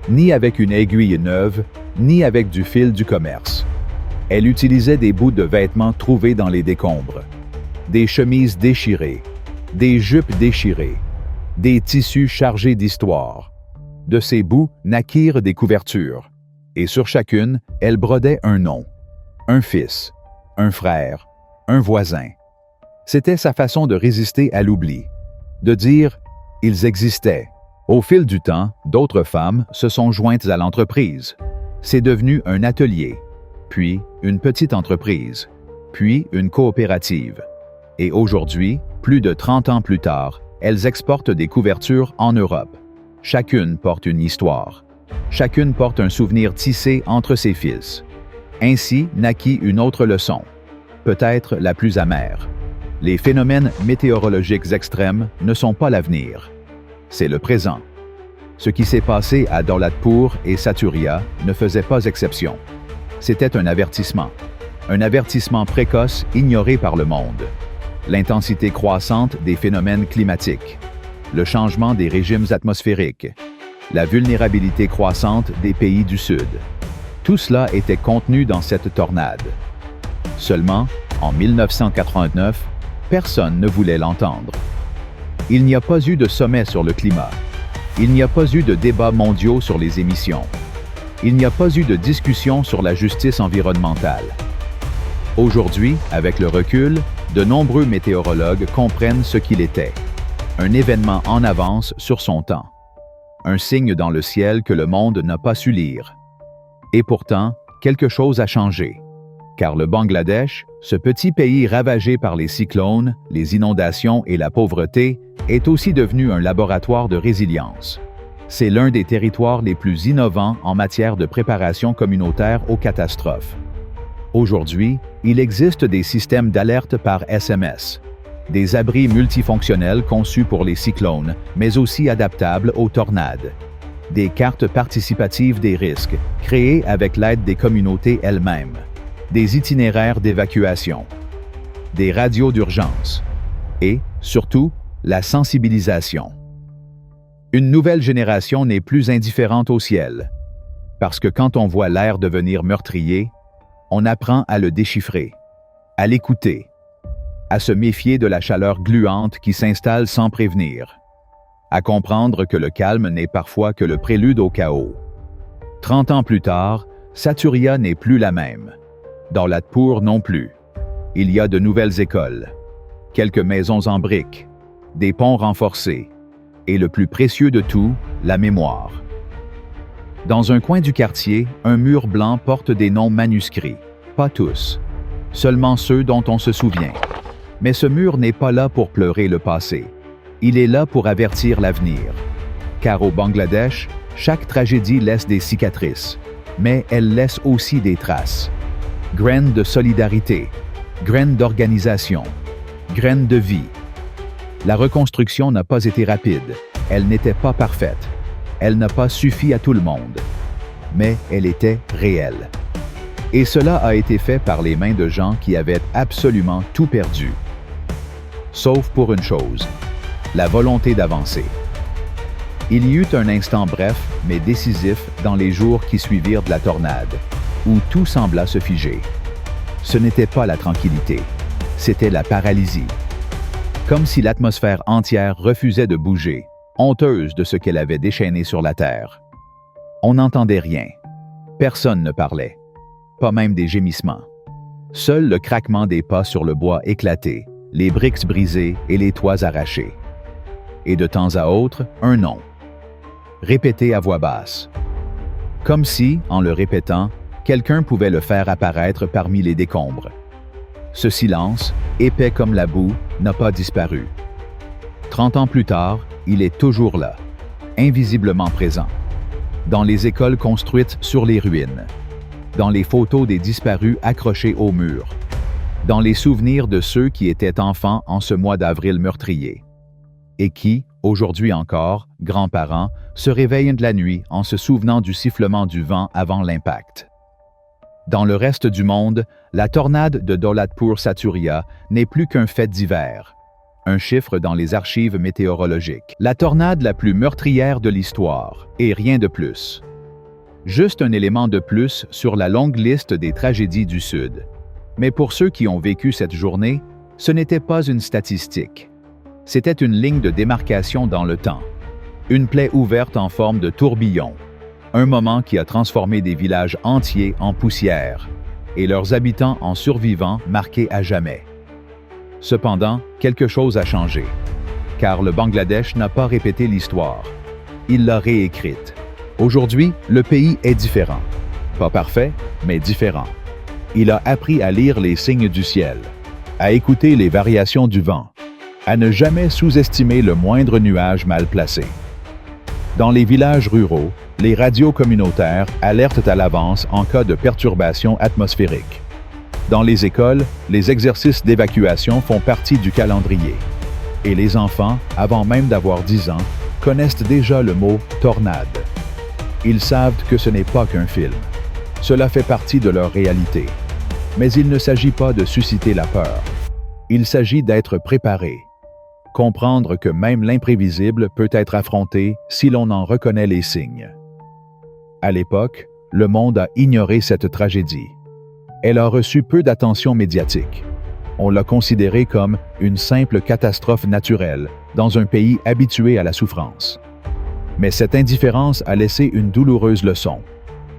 Ni avec une aiguille neuve, ni avec du fil du commerce. Elle utilisait des bouts de vêtements trouvés dans les décombres, des chemises déchirées, des jupes déchirées, des tissus chargés d'histoire. De ces bouts naquirent des couvertures, et sur chacune, elle brodait un nom, un fils, un frère, un voisin. C'était sa façon de résister à l'oubli, de dire « ils existaient ». Au fil du temps, d'autres femmes se sont jointes à l'entreprise. C'est devenu un atelier, puis une petite entreprise, puis une coopérative. Et aujourd'hui, plus de 30 ans plus tard, elles exportent des couvertures en Europe. Chacune porte une histoire. Chacune porte un souvenir tissé entre ses fils. Ainsi naquit une autre leçon, peut-être la plus amère. Les phénomènes météorologiques extrêmes ne sont pas l'avenir. C'est le présent. Ce qui s'est passé à Daulatpur et Saturia ne faisait pas exception. C'était un avertissement précoce ignoré par le monde. L'intensité croissante des phénomènes climatiques, le changement des régimes atmosphériques, la vulnérabilité croissante des pays du Sud. Tout cela était contenu dans cette tornade. Seulement, en 1989, personne ne voulait l'entendre. Il n'y a pas eu de sommet sur le climat. Il n'y a pas eu de débats mondiaux sur les émissions. Il n'y a pas eu de discussion sur la justice environnementale. Aujourd'hui, avec le recul, de nombreux météorologues comprennent ce qu'il était. Un événement en avance sur son temps. Un signe dans le ciel que le monde n'a pas su lire. Et pourtant, quelque chose a changé. Car le Bangladesh, ce petit pays ravagé par les cyclones, les inondations et la pauvreté, est aussi devenu un laboratoire de résilience. C'est l'un des territoires les plus innovants en matière de préparation communautaire aux catastrophes. Aujourd'hui, il existe des systèmes d'alerte par SMS, des abris multifonctionnels conçus pour les cyclones, mais aussi adaptables aux tornades, des cartes participatives des risques, créées avec l'aide des communautés elles-mêmes, des itinéraires d'évacuation, des radios d'urgence et, surtout, la sensibilisation. Une nouvelle génération n'est plus indifférente au ciel, parce que quand on voit l'air devenir meurtrier, on apprend à le déchiffrer, à l'écouter, à se méfier de la chaleur gluante qui s'installe sans prévenir, à comprendre que le calme n'est parfois que le prélude au chaos. 30 ans plus tard, Saturia n'est plus la même. Daulatpur non plus. Il y a de nouvelles écoles, quelques maisons en briques, des ponts renforcés, et le plus précieux de tout, la mémoire. Dans un coin du quartier, un mur blanc porte des noms manuscrits. Pas tous, seulement ceux dont on se souvient. Mais ce mur n'est pas là pour pleurer le passé. Il est là pour avertir l'avenir. Car au Bangladesh, chaque tragédie laisse des cicatrices, mais elle laisse aussi des traces. Graines de solidarité, graines d'organisation, graines de vie. La reconstruction n'a pas été rapide, elle n'était pas parfaite, elle n'a pas suffi à tout le monde, mais elle était réelle. Et cela a été fait par les mains de gens qui avaient absolument tout perdu. Sauf pour une chose, la volonté d'avancer. Il y eut un instant bref, mais décisif dans les jours qui suivirent de la tornade, où tout sembla se figer. Ce n'était pas la tranquillité, c'était la paralysie. comme si l'atmosphère entière refusait de bouger, honteuse de ce qu'elle avait déchaîné sur la terre. On n'entendait rien. Personne ne parlait, pas même des gémissements. Seul le craquement des pas sur le bois éclaté, les briques brisées et les toits arrachés. Et de temps à autre, un nom, répété à voix basse. Comme si, en le répétant, quelqu'un pouvait le faire apparaître parmi les décombres. Ce silence, épais comme la boue, n'a pas disparu. 30 ans plus tard, il est toujours là, invisiblement présent. Dans les écoles construites sur les ruines, dans les photos des disparus accrochés au mur, dans les souvenirs de ceux qui étaient enfants en ce mois d'avril meurtrier, et qui, aujourd'hui encore, grands-parents, se réveillent de la nuit en se souvenant du sifflement du vent avant l'impact. Dans le reste du monde, la tornade de Daulatpur Saturia n'est plus qu'un fait divers, un chiffre dans les archives météorologiques. La tornade la plus meurtrière de l'histoire, et rien de plus. Juste un élément de plus sur la longue liste des tragédies du Sud. Mais pour ceux qui ont vécu cette journée, ce n'était pas une statistique. C'était une ligne de démarcation dans le temps. Une plaie ouverte en forme de tourbillon. Un moment qui a transformé des villages entiers en poussière et leurs habitants en survivants marqués à jamais. Cependant, quelque chose a changé, car le Bangladesh n'a pas répété l'histoire. Il l'a réécrite. Aujourd'hui, le pays est différent. Pas parfait, mais différent. Il a appris à lire les signes du ciel, à écouter les variations du vent, à ne jamais sous-estimer le moindre nuage mal placé. Dans les villages ruraux, les radios communautaires alertent à l'avance en cas de perturbation atmosphérique. Dans les écoles, les exercices d'évacuation font partie du calendrier. Et les enfants, avant même d'avoir 10 ans, connaissent déjà le mot « tornade ». Ils savent que ce n'est pas qu'un film. Cela fait partie de leur réalité. Mais il ne s'agit pas de susciter la peur. Il s'agit d'être préparé. Comprendre que même l'imprévisible peut être affronté si l'on en reconnaît les signes. À l'époque, le monde a ignoré cette tragédie. Elle a reçu peu d'attention médiatique. On l'a considérée comme une simple catastrophe naturelle dans un pays habitué à la souffrance. Mais cette indifférence a laissé une douloureuse leçon.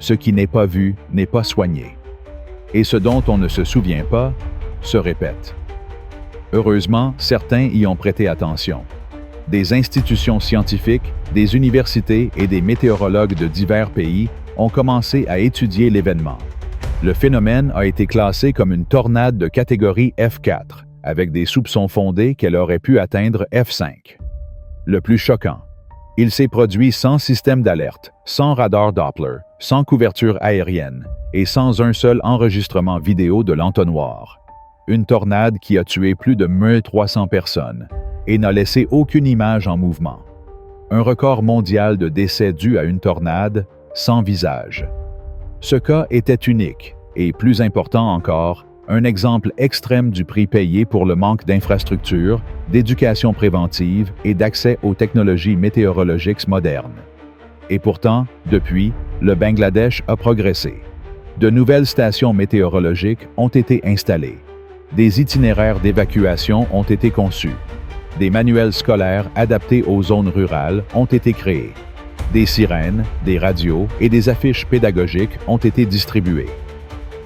Ce qui n'est pas vu n'est pas soigné. Et ce dont on ne se souvient pas se répète. Heureusement, certains y ont prêté attention. Des institutions scientifiques, des universités et des météorologues de divers pays ont commencé à étudier l'événement. Le phénomène a été classé comme une tornade de catégorie F4, avec des soupçons fondés qu'elle aurait pu atteindre F5. Le plus choquant, il s'est produit sans système d'alerte, sans radar Doppler, sans couverture aérienne et sans un seul enregistrement vidéo de l'entonnoir. Une tornade qui a tué plus de 1300 personnes et n'a laissé aucune image en mouvement. Un record mondial de décès dû à une tornade sans visage. Ce cas était unique et, plus important encore, un exemple extrême du prix payé pour le manque d'infrastructures, d'éducation préventive et d'accès aux technologies météorologiques modernes. Et pourtant, depuis, le Bangladesh a progressé. De nouvelles stations météorologiques ont été installées. Des itinéraires d'évacuation ont été conçus. Des manuels scolaires adaptés aux zones rurales ont été créés. Des sirènes, des radios et des affiches pédagogiques ont été distribuées.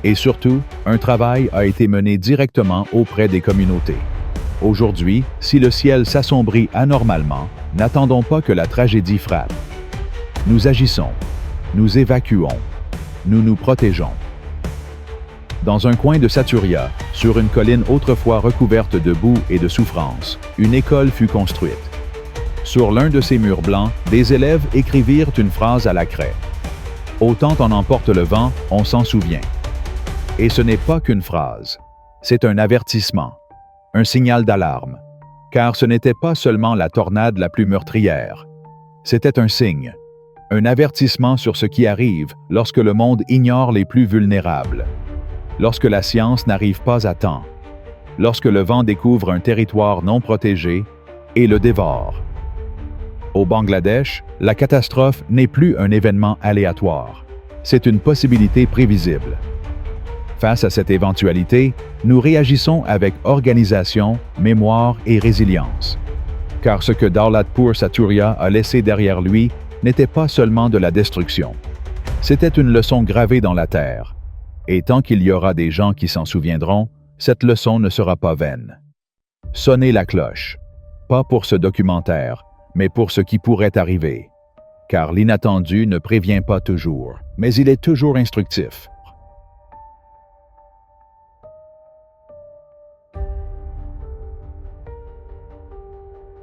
Et surtout, un travail a été mené directement auprès des communautés. Aujourd'hui, si le ciel s'assombrit anormalement, n'attendons pas que la tragédie frappe. Nous agissons, nous évacuons, nous nous protégeons. Dans un coin de Saturia, sur une colline autrefois recouverte de boue et de souffrance, une école fut construite. Sur l'un de ses murs blancs, des élèves écrivirent une phrase à la craie. « Autant en emporte le vent, on s'en souvient. » Et ce n'est pas qu'une phrase, c'est un avertissement, un signal d'alarme, car ce n'était pas seulement la tornade la plus meurtrière, c'était un signe, un avertissement sur ce qui arrive lorsque le monde ignore les plus vulnérables, lorsque la science n'arrive pas à temps, lorsque le vent découvre un territoire non protégé et le dévore. Au Bangladesh, la catastrophe n'est plus un événement aléatoire, c'est une possibilité prévisible. Face à cette éventualité, nous réagissons avec organisation, mémoire et résilience. Car ce que Daulatpur Saturia a laissé derrière lui n'était pas seulement de la destruction. C'était une leçon gravée dans la terre. Et tant qu'il y aura des gens qui s'en souviendront, cette leçon ne sera pas vaine. Sonnez la cloche. Pas pour ce documentaire, mais pour ce qui pourrait arriver. Car l'inattendu ne prévient pas toujours, mais il est toujours instructif.